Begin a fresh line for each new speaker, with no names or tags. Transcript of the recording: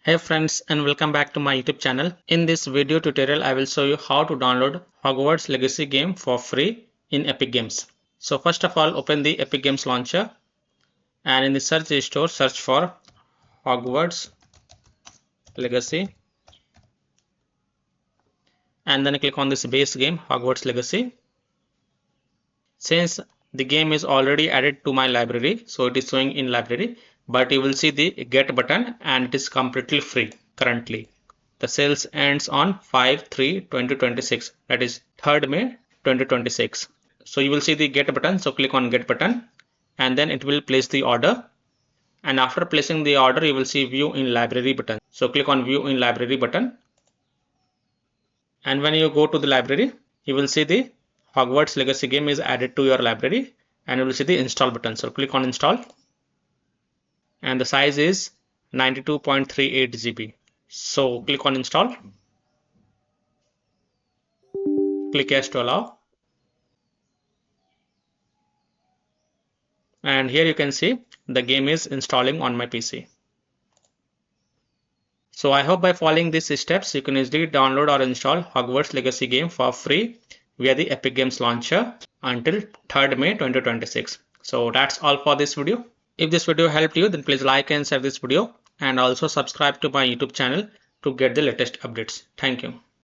Hey friends, and welcome back to my YouTube channel. In this video tutorial I will show you how to download Hogwarts Legacy game for free in Epic Games. So first of all, open the Epic Games launcher and in the search store search for Hogwarts Legacy and then click on this base game Hogwarts Legacy. Since the game is already added to my library, so it is showing in library, but you will see the get button and it is completely free currently. The sales ends on 5/3/2026, that is 3rd May 2026. So you will see the get button, so click on get button and then it will place the order, and after placing the order you will see view in library button. So click on view in library button, and when you go to the library you will see the Hogwarts Legacy game is added to your library and you will see the install button. So click on install and the size is 92.38 GB. So click on install, click yes to allow, and here you can see the game is installing on my PC. So I hope by following these steps you can easily download or install Hogwarts Legacy game for free via the Epic Games launcher until 3rd May 2026. So that's all for this video. If this video helped you, then please like and share this video and also subscribe to my YouTube channel to get the latest updates. Thank you.